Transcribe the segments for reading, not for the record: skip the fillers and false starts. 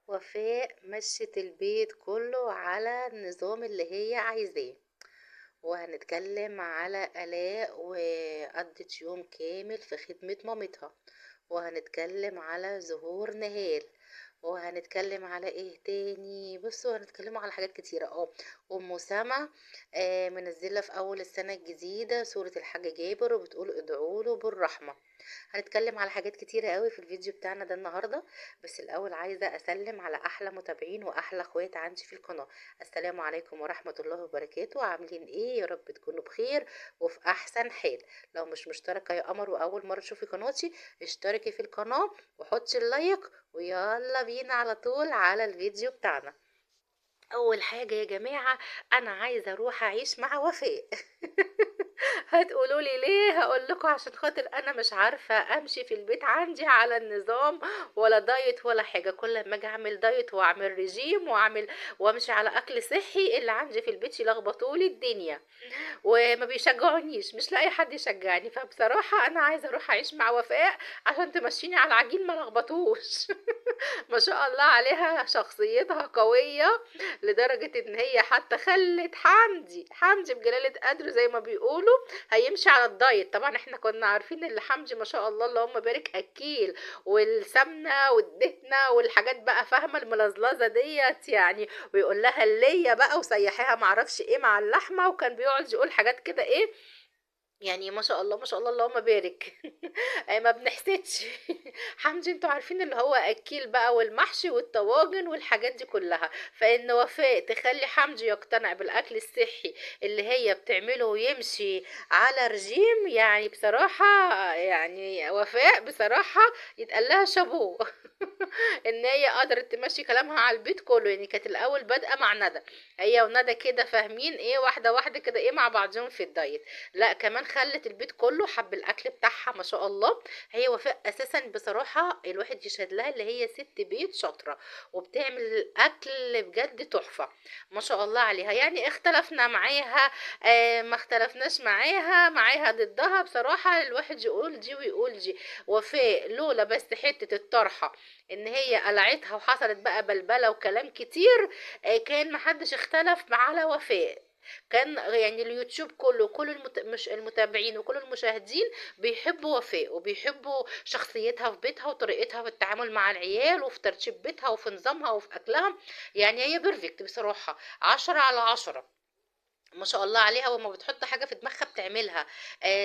وفاء مشت البيت كله على النظام اللي هي عايزاه. وهنتكلم على آلاء وقضت يوم كامل في خدمة مامتها. وهنتكلم على ظهور نهال. وهنتكلم على ايه تاني؟ بصوا، هنتكلم على حاجات كتيرة. ام سما منزلة في اول السنة الجديدة سورة الحاج جابر وبتقول ادعوا له بالرحمة. هنتكلم على حاجات كتيرة قوي في الفيديو بتاعنا ده النهاردة. بس الاول عايزة اسلم على احلى متابعين واحلى اخوات عندي في القناة. السلام عليكم ورحمة الله وبركاته، عاملين ايه؟ يا رب تكونوا بخير وفي احسن حال. لو مش مشتركة يا قمر واول مرة تشوفي قناتي، اشتركي في القناة وحطي اللايك، ويلا بينا على طول على الفيديو بتاعنا. اول حاجة يا جماعة، انا عايزة اروح اعيش مع وفاء. هتقولوا لي ليه؟ هقول لكم عشان خاطر انا مش عارفه امشي في البيت عندي على النظام، ولا دايت ولا حاجه. كل ما اجي اعمل دايت واعمل ريجيم وامشي على اكل صحي، اللي عندي في البيت يلخبطوا لي الدنيا وما بيشجعونيش، مش لاقي حد يشجعني. فبصراحه انا عايزه اروح اعيش مع وفاء عشان تمشيني على العجين ما لخبطوش. ما شاء الله عليها، شخصيتها قويه لدرجه ان هي حتى خلت حمدي بجلاله قدر زي ما بيقولوا هيمشي على الدايت. طبعا احنا كنا عارفين ان حمدي ما شاء الله اللهم بارك اكيل، والسمنه والدهنه والحاجات بقى، فاهمه الملزلزه ديت يعني. ويقول لها الليه بقى وسيحيها معرفش ايه مع اللحمه، وكان بيقعد يقول حاجات كده ايه يعني. ما شاء الله ما شاء الله اللهم بارك. ما بنحسدش. حمدي انتوا عارفين اللي هو اكيل بقى، والمحشي والطواجن والحاجات دي كلها. فان وفاء تخلي حمدي يقتنع بالاكل الصحي اللي هي بتعمله ويمشي على رجيم، يعني بصراحة، يعني وفاء بصراحة يتقال لها شابوه. ان هي قدرت تمشي كلامها على البيت كله. يعني كانت الاول بادئه مع ندى، هي وندى كده فاهمين ايه، واحده واحده كده ايه مع بعضهم في الدايت. لا كمان خلت البيت كله حب الاكل بتاعها ما شاء الله. هي وفاء اساسا بصراحه الواحد يشهد لها اللي هي ست بيت شاطره، وبتعمل الاكل بجد تحفه ما شاء الله عليها. يعني اختلفنا معاها، ما اختلفناش معاها ضدها. بصراحه الواحد يقول دي ويقول دي. وفاء لولا بس حته الطرحه ان هي قلعتها وحصلت بقى بلبله وكلام كتير، كان محدش اختلف على وفاء. كان يعني اليوتيوب كله، كل مش المتابعين وكل المشاهدين بيحبوا وفاء، وبيحبوا شخصيتها في بيتها وطريقتها في التعامل مع العيال وفي ترتيب بيتها وفي نظامها وفي اكلها. يعني هي بيرفكت بصراحة، 10 على 10 ما شاء الله عليها. وما بتحط حاجه في دماغها بتعملها.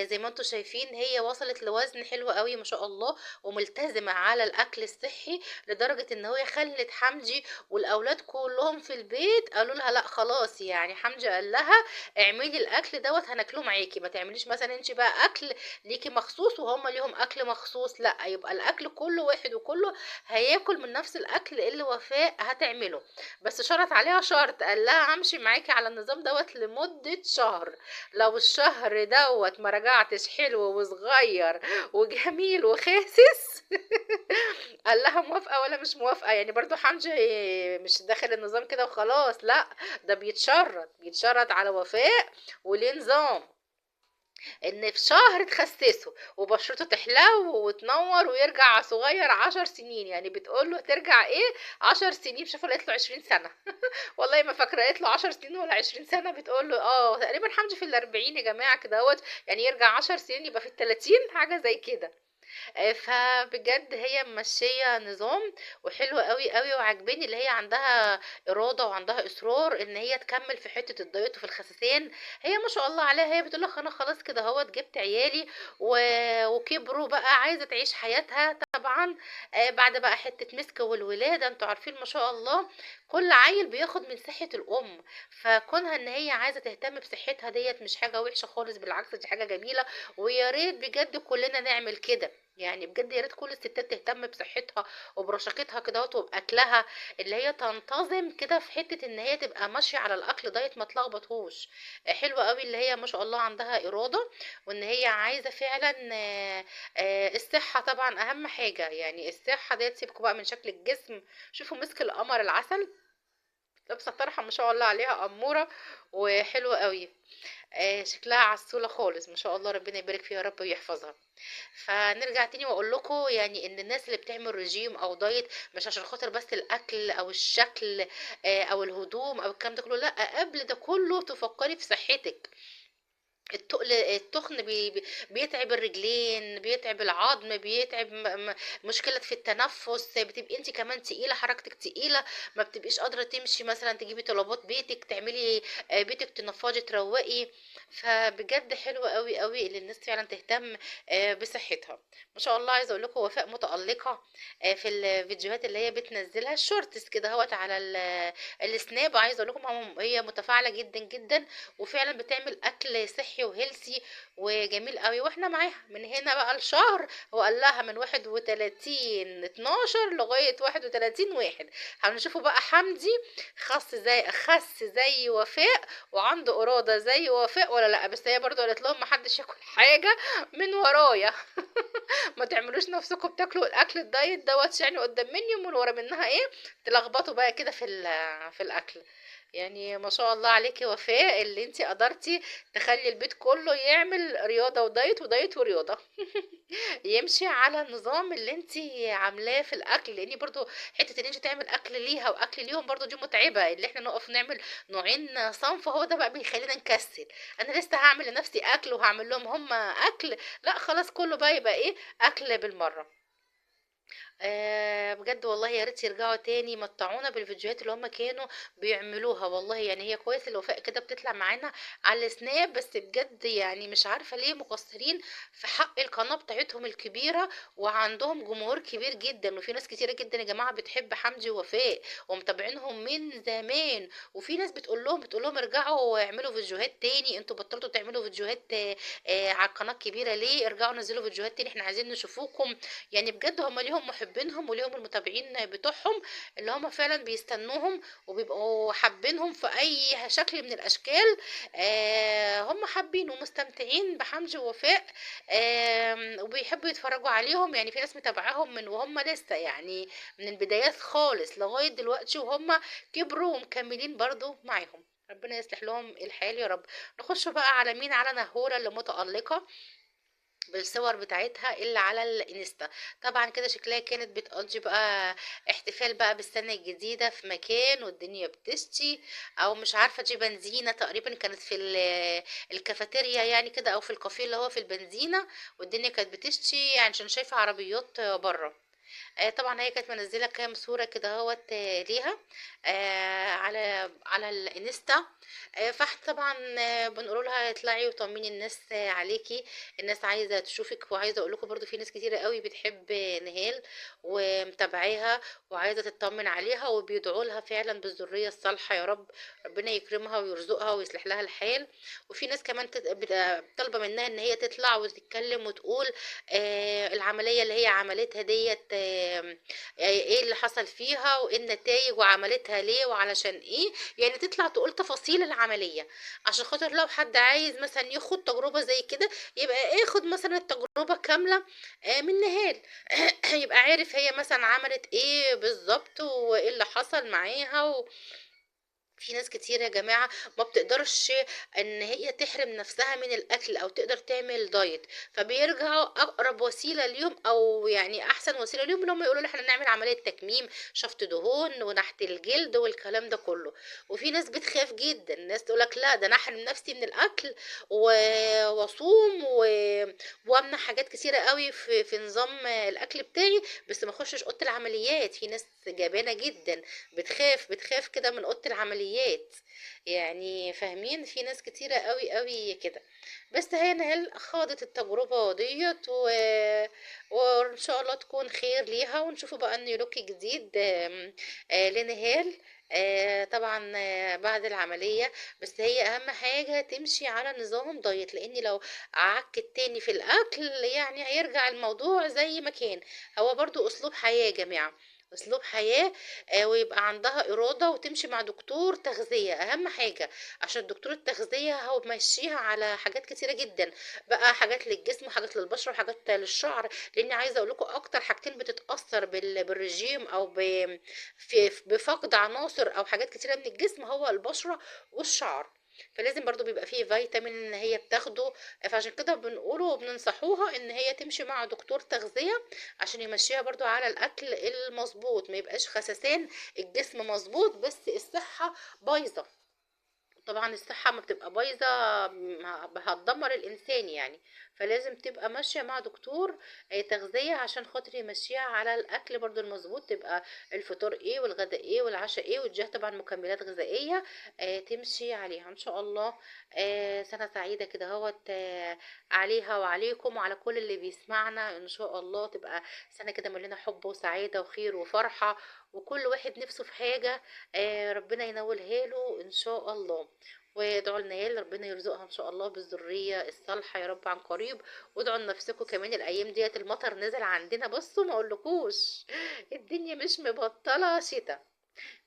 زي ما انتم شايفين هي وصلت لوزن حلو قوي ما شاء الله، وملتزمه على الاكل الصحي لدرجه ان هو خلت حمدي والاولاد كلهم في البيت قالوا لها لا خلاص. يعني حمدي قال لها اعملي الاكل دوت هناكله معاكي، ما تعمليش مثلا انت بقى اكل ليكي مخصوص وهم ليهم اكل مخصوص، لا يبقى الاكل كله واحد وكله هياكل من نفس الاكل اللي وفاء هتعمله. بس شرط عليها شرط، قال لها همشي معاكي على النظام دوت لمدة شهر. لو الشهر دوت ما رجعتش حلو وصغير وجميل وخاسس. قال لها موافقة ولا مش موافقة؟ يعني برضو حمدي مش داخل النظام كده وخلاص، لا ده بيتشرط على وفاء وليه نظام ان في شهر تخسسه وبشرته تحلو وتنور ويرجع صغير 10 سنين. يعني بتقول له ترجع ايه 10 سنين؟ شوفوا قالت له 20 سنة. والله ما فاكره قالت له 10 سنين ولا 20 سنة. بتقول له تقريبا حمدي في ال40 يا جماعه كده اهوت، يعني يرجع 10 سنين يبقى في ال30 حاجه زي كده. فبجد هي ماشيه نظام وحلوه قوي قوي، وعجباني اللي هي عندها اراده وعندها اصرار ان هي تكمل في حته الدايت وفي الخسسان. هي ما شاء الله عليها، هي بتقول لك انا خلاص كده اهوت جبت عيالي وكبروا بقى، عايزه تعيش حياتها طبعا. بعد بقى حته مسك والولاده، انتوا عارفين ما شاء الله كل عيل بياخد من صحه الام. فكونها ان هي عايزه تهتم بصحتها ديت مش حاجه وحشه خالص، بالعكس دي حاجه جميله. ويا ريت بجد كلنا نعمل كده. يعني بجد يا ريت كل الستات تهتم بصحتها وبرشاقتها كده وباكلها، اللي هي تنتظم كده في حته ان هي تبقى ماشيه على الاكل دايت ما تلخبطهوش. حلوه قوي اللي هي ما شاء الله عندها اراده، وان هي عايزه فعلا. الصحه طبعا اهم حاجه، يعني الصحه ديت سيبكوا بقى من شكل الجسم. شوفوا مسك القمر العسل، لابسه طرحه ما شاء الله عليها اموره وحلوه قوي. شكلها عسوله خالص ما شاء الله، ربنا يبارك فيها يا رب ويحفظها. فنرجع تاني واقول لكم يعني ان الناس اللي بتعمل رجيم او دايت مش عشان خاطر بس الاكل او الشكل او الهدوم او الكلام ده كله، لا، قبل ده كله تفكري في صحتك. التخن بيتعب الرجلين، بيتعب العظم، بيتعب مشكلة في التنفس، بتبقي انت كمان تقيلة، حركتك تقيلة، ما بتبقيش قادرة تمشي مثلا تجيبي طلبات بيتك، تعملي بيتك تنفضي تروقي. فبجد حلو قوي قوي اللي الناس فعلا تهتم بصحتها. ما شاء الله. عايزه اقول لكم وفاء متألقة في الفيديوهات اللي هي بتنزلها الشورتس كده هوت على السناب. وعايزه اقول لكم هي متفاعلة جدا جدا، وفعلا بتعمل اكل صحي وهيلسي وجميل قوي، واحنا معاها من هنا بقى الشهر. هو قال لها من 31/12 لغاية 31/1. هنشوفوا بقى حمدي خس زي وفاء وعنده إرادة زي وفاء ولا لا. بس هي برضو قالت لهم محدش ياكل حاجة من ورايا. ما تعملوش نفسكم بتاكلوا الاكل الدايت دوت يعني قدام مني ومن ورا منها ايه تلخبطوا بقى كده في الاكل. يعني ما شاء الله عليكي وفاء اللي انتي قدرتي تخلي البيت كله يعمل رياضة ودايت ودايت ورياضة. يمشي على النظام اللي انتي عاملاه في الاكل، لاني برضو حتة ان انتي تعمل اكل ليها واكل ليهم برضو دي متعبة، اللي احنا نقف نعمل نوعين صنف هو ده بقى بيخلينا نكسل. انا لسه هعمل لنفسي اكل وهعمل لهم هم اكل؟ لا خلاص كله بقى يبقى ايه اكل بالمرة. بجد والله يا ريت يرجعوا تاني متعونا بالفيديوهات اللي هم كانوا بيعملوها. والله يعني هي كويس الوفاء كده بتطلع معانا على السناب، بس بجد يعني مش عارفة ليه مقصرين في حق القناة بتاعتهم الكبيرة، وعندهم جمهور كبير جدا، وفي ناس كتيرة جدا يا جماعة بتحب حمدي ووفاء ومتابعينهم من زمان. وفي ناس بتقول لهم ارجعوا اعملوا فيديوهات تاني، انتوا بطلتوا تعملوا فيديوهات على القناة الكبيرة ليه؟ ارجعوا نزلوا فيديوهات تاني، احنا عايزين نشوفوكم. يعني بجد هم ليهم محبينهم وليهم المتابعين بتوعهم اللي هم فعلا بيستنوهم وبيبقوا حابينهم في اي شكل من الاشكال. هم حابين ومستمتعين بحمزة ووفاء، وبيحبوا يتفرجوا عليهم. يعني في ناس متابعاهم من وهم لسه يعني من البدايات خالص لغاية دلوقتي، وهم كبروا ومكملين برضو معاهم. ربنا يصلح لهم الحال يا رب. نخش بقى على مين؟ على نهورة اللي متألقة بالصور بتاعتها اللي على الانستا. طبعا كده شكلها كانت بتقضي بقى احتفال بقى بالسنة الجديدة في مكان والدنيا بتشتي، او مش عارفة دي بنزينة تقريبا كانت في الكافيتيريا يعني كده، او في الكافيه اللي هو في البنزينة، والدنيا كانت بتشتي يعني عشان شايفة عربيات بره. طبعا هي كانت منزله كام صوره كده اهوت ليها على الانستا. فاحنا طبعا بنقول لها اطلعي وطمني الناس عليكي، الناس عايزه تشوفك. وعايزه اقول لكم برضو في ناس كتيره قوي بتحب نهال ومتابعاها وعايزه تطمن عليها وبيدعوا لها فعلا بالذريه الصالحه يا رب. ربنا يكرمها ويرزقها ويصلح لها الحال. وفي ناس كمان طالبه منها ان هي تطلع وتتكلم وتقول العملية اللي هي عملتها ديت ايه اللي حصل فيها وايه النتائج وعملتها ليه وعلشان ايه. يعني تطلع تقول تفاصيل العملية عشان خاطر لو حد عايز مثلا ياخد تجربة زي كده يبقى ياخد مثلا التجربة كاملة من نهال. يبقى عارف هي مثلا عملت ايه بالظبط وايه اللي حصل معاها. في ناس كتير يا جماعة ما بتقدرش ان هي تحرم نفسها من الاكل او تقدر تعمل دايت، فبيرجعوا اقرب وسيلة ليهم او يعني احسن وسيلة ليهم ان هم يقولوا لي احنا نعمل عملية تكميم شفط دهون ونحت الجلد والكلام ده كله. وفي ناس بتخاف جدا، الناس تقولك لا ده انا احرم نفسي من الاكل واصوم وامنع حاجات كتيرة قوي في نظام الاكل بتاعي بس ما اخشش اوضه العمليات. في ناس جبانة جدا بتخاف كده من اوضه العمليات. يعني فاهمين؟ في ناس كتيره قوي قوي كده. بس هي نهال خاضت التجربه ديت وان شاء الله تكون خير ليها ونشوفوا بقى ان لوك جديد لنهال طبعا بعد العملية. بس هي اهم حاجة تمشي على نظام دايت، لان لو عكت تاني في الاكل يعني هيرجع الموضوع زي ما كان. هو برضو اسلوب حياة يا جماعة، اسلوب حياة، ويبقى عندها إرادة وتمشي مع دكتور تغذية أهم حاجة، عشان دكتور التغذية هو ماشيها على حاجات كتيرة جدا، بقى حاجات للجسم وحاجات للبشرة وحاجات للشعر، لأن عايزة أقول لكم أكتر حاجتين بتتأثر بالرجيم أو بفقد عناصر أو حاجات كتيرة من الجسم هو البشرة والشعر. فلازم برضو بيبقى فيه فيتامين ان هي بتاخده، فعشان كده بنقوله وبننصحوها ان هي تمشي مع دكتور تغذية عشان يمشيها برضو على الاكل المظبوط، ما يبقاش خسسان، الجسم مظبوط بس الصحة بايظة. طبعا الصحة ما بتبقى بايظة هتدمر الإنسان يعني. فلازم تبقى ماشية مع دكتور تغذية عشان خاطر يمشيها على الأكل برضو المظبوط، تبقى الفطار ايه والغداء ايه والعشاء ايه، وتديها طبعا مكملات غذائية تمشي عليها إن شاء الله. سنة سعيدة كده هوت عليها وعليكم وعلى كل اللي بيسمعنا، إن شاء الله تبقى سنة كده مليانة حب وسعادة وخير وفرحة، وكل واحد نفسه في حاجة ربنا ينولها له ان شاء الله. وادعوا لنيال ربنا يرزقها ان شاء الله بالذريه الصالحه يا رب عن قريب. وادعوا لنفسكم كمان، الايام ديت المطر نزل عندنا، بصوا ما اقولكوش الدنيا مش مبطله شتاء.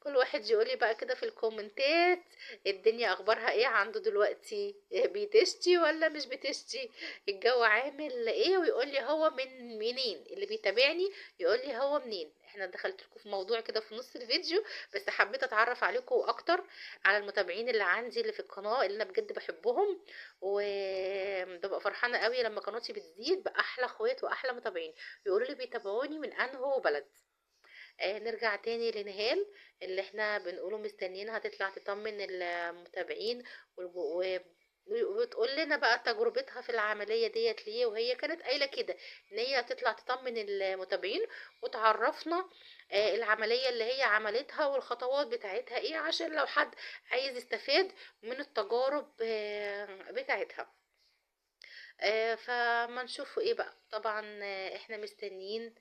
كل واحد يقولي بقى كده في الكومنتات الدنيا اخبارها ايه عنده دلوقتي، بتشتي ولا مش بتشتي، الجو عامل ايه، ويقول لي هو من منين اللي بيتابعني، يقول لي هو منين. احنا دخلت لكم في موضوع كده في نص الفيديو، بس حبيت اتعرف عليكم اكتر على المتابعين اللي عندي اللي في القناة اللي انا بجد بحبهم، وببقى فرحانة قوي لما قناتي بتزيد باحلى اخوات واحلى متابعين يقولوا لي بيتابعوني من انهو بلد. نرجع تاني لنهال اللي احنا بنقوله مستنيينها تطلع تطمن المتابعين، وتقول لنا بقى تجربتها في العملية ديت ليه، وهي كانت قايلة كده ان هي تطلع تطمن المتابعين وتعرفنا العملية اللي هي عملتها والخطوات بتاعتها ايه، عشان لو حد عايز يستفاد من التجارب بتاعتها. فما نشوفوا ايه بقى. طبعا احنا مستنيين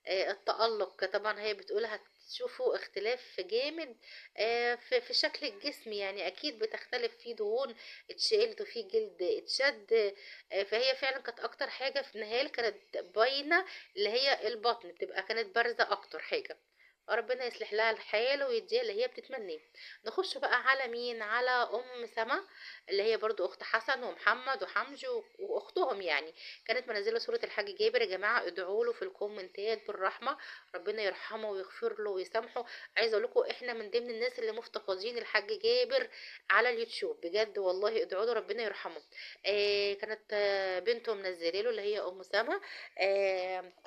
التألق. طبعا هي بتقول هتشوفوا اختلاف جامد في شكل الجسم، يعني اكيد بتختلف، في دهون اتشالت وفي جلد اتشد. فهي فعلا كانت اكتر حاجة في نهاية كانت باينة اللي هي البطن، بتبقى كانت بارزة اكتر حاجة. ربنا يصلح لها الحال ويديها اللي هي بتتمنيه. نخش بقى على مين، على ام سما اللي هي برضو اخت حسن ومحمد وحمزة واختهم يعني. كانت منزله صوره الحاج جابر، يا جماعه ادعوا له في الكومنتات بالرحمه، ربنا يرحمه ويغفر له ويسامحه. عايزه اقول لكم احنا من ضمن الناس اللي مفتقدين الحاج جابر على اليوتيوب بجد والله، ادعوا له ربنا يرحمه. كانت بنته منزله له اللي هي ام سما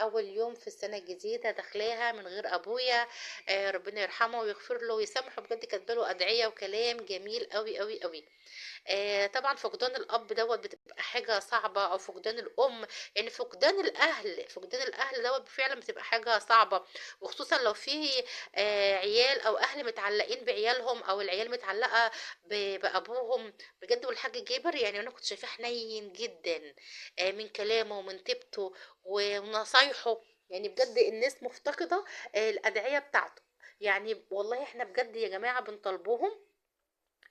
اول يوم في السنه الجديده داخلاها من غير ابويا، ربنا يرحمه ويغفر له ويسامحه، بجد كاتبه له ادعيه وكلام جميل قوي قوي قوي. طبعا فقدان الاب دوت بتبقى حاجه صعبه، او فقدان الام، يعني فقدان الاهل دوت فعلا بتبقى حاجه صعبه، وخصوصا لو في عيال او اهل متعلقين بعيالهم او العيال متعلقه بابوهم بجد. والحاج جابر يعني انا كنت شايفاه حنين جدا من كلامه ومن طيبته ونصايحه، يعني بجد الناس مفتقده الادعيه بتاعته. يعني والله احنا بجد يا جماعه بنطلبوهم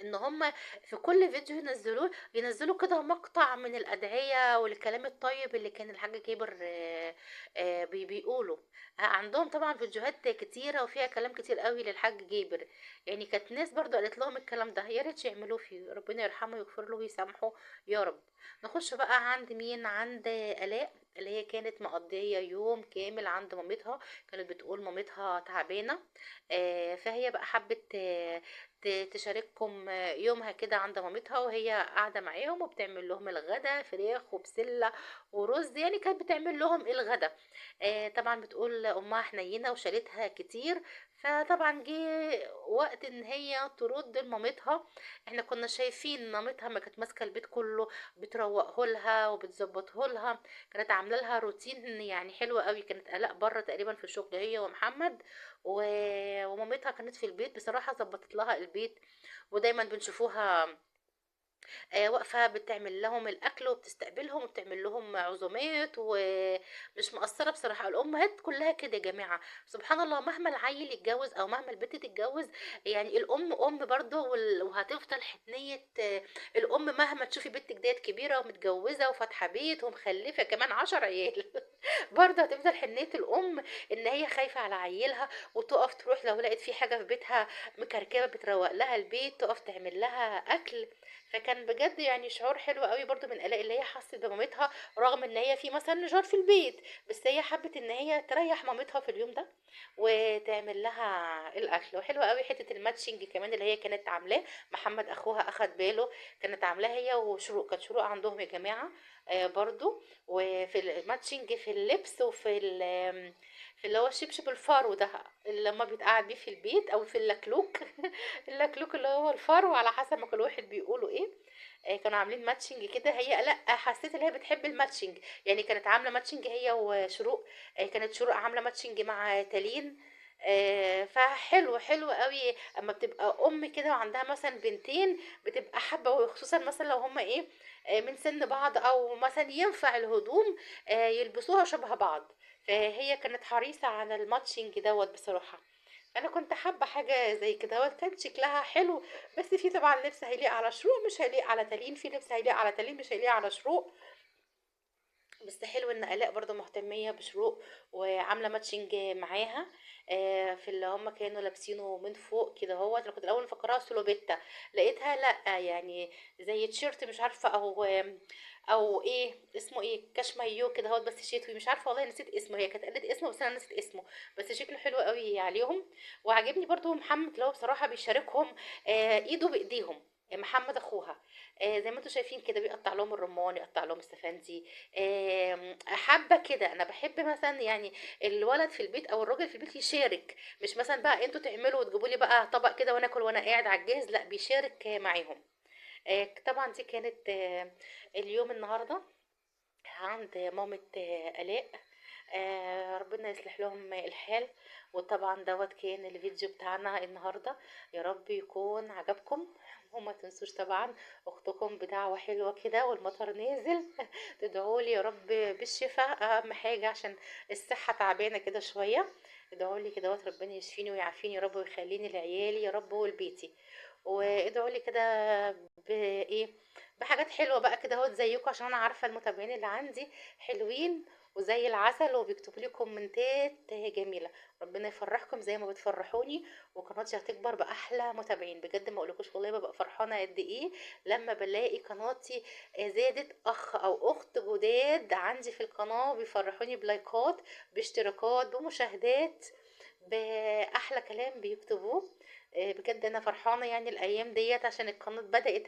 ان هم في كل فيديو ينزلوا كده مقطع من الادعية والكلام الطيب اللي كان الحاج كبر بيقوله. عندهم طبعا فيديوهات كتيرة وفيها كلام كتير قوي للحاج جابر، يعني كانت ناس برضو قالت لهم الكلام ده، يا ريت يعملوه فيه، ربنا يرحمه ويغفر له ويسامحه يا رب. نخش بقى عند مين، عند آلاء اللي هي كانت مقضية يوم كامل عند مامتها. كانت بتقول مامتها تعبانة، فهي بقى حبت تشارككم يومها كده عند مامتها، وهي قاعدة معاهم وبتعمل لهم الغدا فراخ وبسلة ورز، يعني كانت بتعمل لهم الغدا. طبعا بتقول امها حنينة وشالتها كتير. فطبعا جه وقت ان هي ترد لمامتها، احنا كنا شايفين مامتها ما كانت ماسكه البيت كله، بتروقه لها وبتظبطه لها، كانت عامله لها روتين يعني حلو قوي. كانت الاء بره تقريبا في الشغل هي ومحمد، ومامتها كانت في البيت، بصراحة ظبطت لها البيت. ودايما بنشوفوها واقفة بتعمل لهم الأكل وبتستقبلهم وبتعمل لهم عزومات ومش مقصّرة بصراحة. الأمهات كلّها كده يا جماعة، سبحان الله مهما العيّل يتجوّز أو مهما البنت تتجوّز، يعني الأم أم برضه وهتفضل حنيّة الأم مهما تشوفي بنتِك ديّة كبيرة ومتجوّزة وفاتحة بيت ومخلّفة كمان 10 عيال برضه هتفضل حنيّة الأم إن هي خايفة على عيّلها وتُقف تروح لو لقت في حاجة في بيتها مكركبة بتروّق لها البيت، تُقف تعمل لها أكل. فكان بجد يعني شعور حلو أوي برضه من آلاء اللي هي حَسِّت بمامتها رغم إن هي في مثلًا نجار في البيت، بس هي حَبِّت إن هي تريّح مامتها في اليوم ده وتعمل لها الأكل. وحلوة أوي حتّة الmatching كمان اللي هي كانت عاملاه، محمد أخوها أخَد باله، كانت عاملاه هي وشروق، كانت شروق عندهم يا جماعة برضه، وفي الmatching في اللبس وفي في اللي هو الشبشب الفرو ده اللي هُم بيتقعّد بيه في البيت أو في اللكلوك اللكلوك اللي هو الفرو على حسب ما كل واحد بيقولوا إيه. كانوا عاملين ماتشنج كده، هي لأ حسيت إن هي بتحب الماتشنج، يعني كانت عاملة ماتشنج هي وشروق. كانت شروق عاملة ماتشنج مع تالين. فحلو حلو قوي اما بتبقى ام كده وعندها مثلا بنتين، بتبقى حابه وخصوصا مثلا لو هما ايه من سن بعض او مثلا ينفع الهدوم يلبسوها شبه بعض. فهي كانت حريصه على الماتشنج دوت بصراحه. انا كنت حابه حاجه زي كده كان شكلها حلو. بس في طبعا لبس هيليق على شروق مش هيليق على تالين، في لبس هيليق على تالين مش هيليق على شروق. بس حلو ان الاء برضو مهتميه بشروق وعامله ماتشنج معاها. في اللي هم كانوا لابسينه من فوق كده. هو انا كنت الاول مفكراها سلوبيتا، لقيتها لا يعني زي تيشيرت مش عارفه او ايه اسمه، ايه كاشمايو كده هو بس شتوي مش عارفه والله نسيت اسمه. هي كانت قالت اسمه بس انا نسيت اسمه، بس شكله حلو قوي عليهم. وعجبني برضو محمد اللي هو بصراحه بيشاركهم ايده بايديهم. محمد اخوها زي ما انتم شايفين كده بيقطع لهم الرمان، يقطع لهم السفندي. حابه كده. انا بحب مثلا يعني الولد في البيت او الراجل في البيت يشارك، مش مثلا بقى انتوا تعملوا وتجيبوا لي بقى طبق كده وانا اكل وانا قاعد على الجهاز، لا بيشارك معاهم. طبعا دي كانت اليوم النهارده عند مامة آلاء. ربنا يصلح لهم الحال. وطبعا دوت كان الفيديو بتاعنا النهاردة، يا رب يكون عجبكم. وما تنسوش طبعا اختكم بدعوة حلوة كده والمطر نازل تدعوا لي يا رب بالشفاء اهم حاجة عشان الصحة تعبانة كده شوية. ادعوا لي كده ربنا يشفيني ويعافيني يا رب ويخليني لعيالي يا رب ولبيتي. وادعوا لي كده بايه بحاجات حلوة بقى كده اهوت زيكم عشان انا عارفة المتابعين اللي عندي حلوين وزي العسل وبيكتبوا لي كومنتات جميلة. ربنا يفرحكم زي ما بتفرحوني، وقناتي هتكبر بأحلى متابعين. بجد ما اقولكوش والله ببقى فرحانة قد ايه لما بلاقي قناتي زادت اخ او اخت جداد عندي في القناة بيفرحوني بلايكات باشتراكات بمشاهدات بأحلى كلام بيكتبوه. بجد انا فرحانه يعني الايام ديت عشان القناه بدات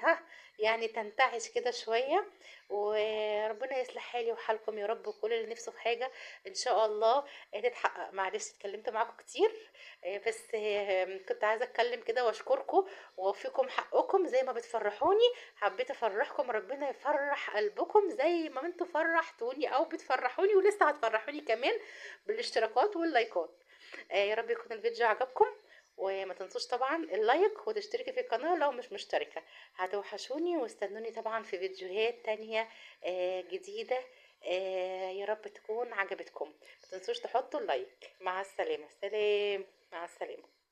يعني تنتعش كده شويه. وربنا يصلح حالي وحالكم يا رب، وكل اللي نفسه في حاجه ان شاء الله تتحقق. معلش اتكلمت معاكم كتير بس كنت عايزه اتكلم كده واشكركم واوفيكم حقكم زي ما بتفرحوني. حبيت افرحكم، ربنا يفرح قلبكم زي ما انتوا فرحتوني او بتفرحوني ولسه هتفرحوني كمان بالاشتراكات واللايكات. يا رب يكون الفيديو عجبكم. وما تنسوش طبعا اللايك وتشتركي في القناة لو مش مشتركة. هتوحشوني واستنوني طبعا في فيديوهات تانية جديدة. يا رب تكون عجبتكم. ما تنسوش تحطوا اللايك. مع السلامة. سلام. مع السلامة.